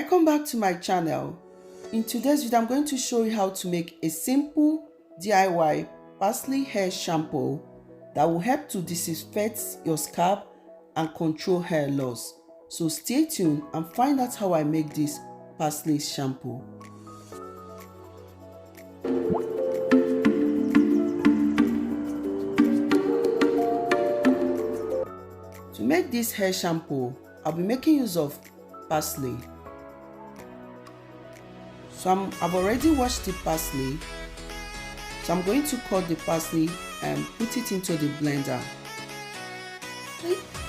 Welcome back to my channel. In today's video, I'm going to show you how to make a simple DIY parsley hair shampoo that will help to disinfect your scalp and control hair loss. So stay tuned and find out how I make this parsley shampoo. To make this hair shampoo, I'll be making use of parsley. So I've already washed the parsley. So I'm going to cut the parsley and put it into the blender.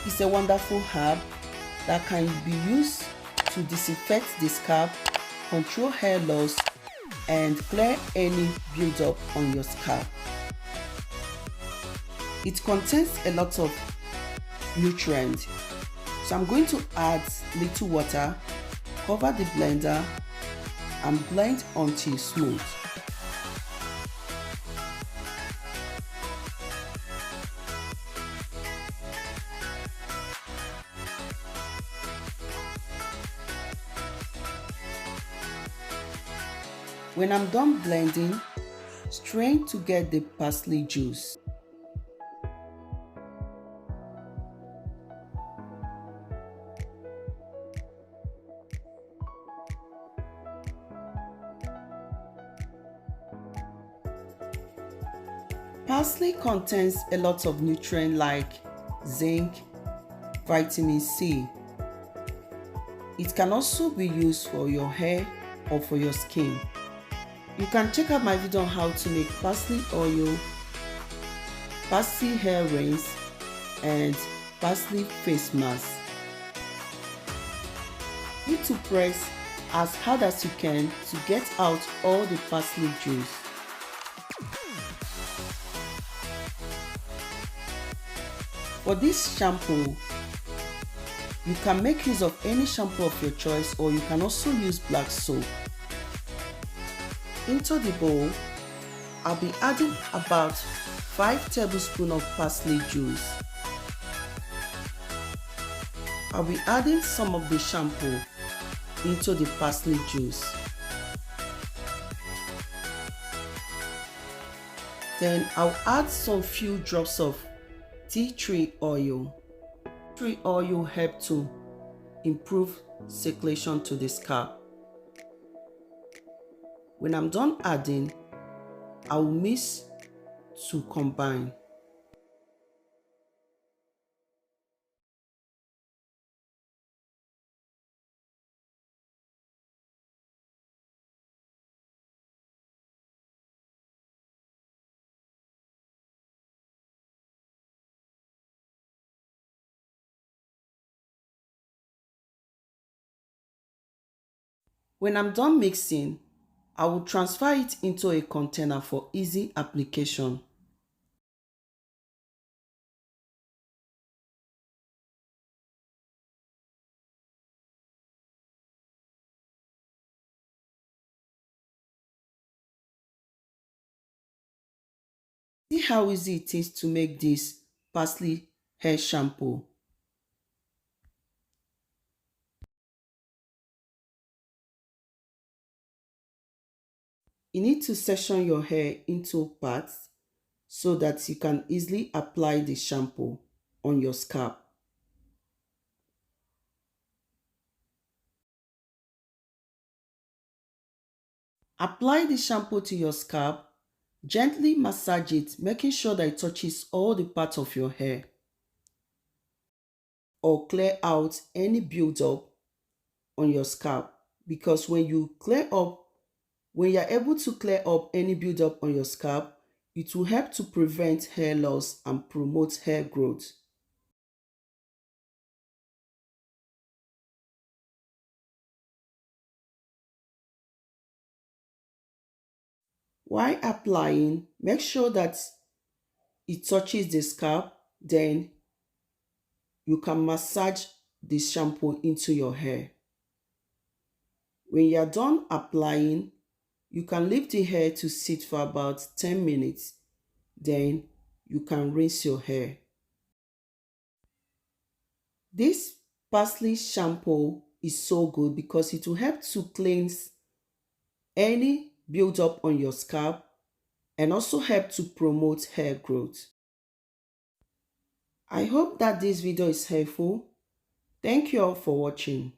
It's a wonderful herb that can be used to disinfect the scalp, control hair loss, and clear any buildup on your scalp. It contains a lot of nutrients. So I'm going to add little water, cover the blender, and blend until smooth. When I'm done blending, strain to get the parsley juice. Parsley contains a lot of nutrients like zinc, vitamin C. It can also be used for your hair or for your skin. You can check out my video on how to make parsley oil, parsley hair rinse, and parsley face mask. You need to press as hard as you can to get out all the parsley juice. For this shampoo, you can make use of any shampoo of your choice, or you can also use black soap. Into the bowl, I'll be adding about 5 tablespoons of parsley juice. I'll be adding some of the shampoo into the parsley juice. Then I'll add some few drops of tea tree oil. Tree oil helps to improve circulation to the scalp. When I'm done adding, I will mix to combine. When I'm done mixing, I will transfer it into a container for easy application. See how easy it is to make this parsley hair shampoo. You need to section your hair into parts so that you can easily apply the shampoo on your scalp. Apply the shampoo to your scalp. Gently massage it, making sure that it touches all the parts of your hair, or clear out any buildup on your scalp. Because when you're able to clear up any buildup on your scalp, it will help to prevent hair loss and promote hair growth. While applying, make sure that it touches the scalp, then you can massage the shampoo into your hair. When you are done applying, you can leave the hair to sit for about 10 minutes. Then you can rinse your hair. This parsley shampoo is so good because it will help to cleanse any build-up on your scalp and also help to promote hair growth. I hope that this video is helpful. Thank you all for watching.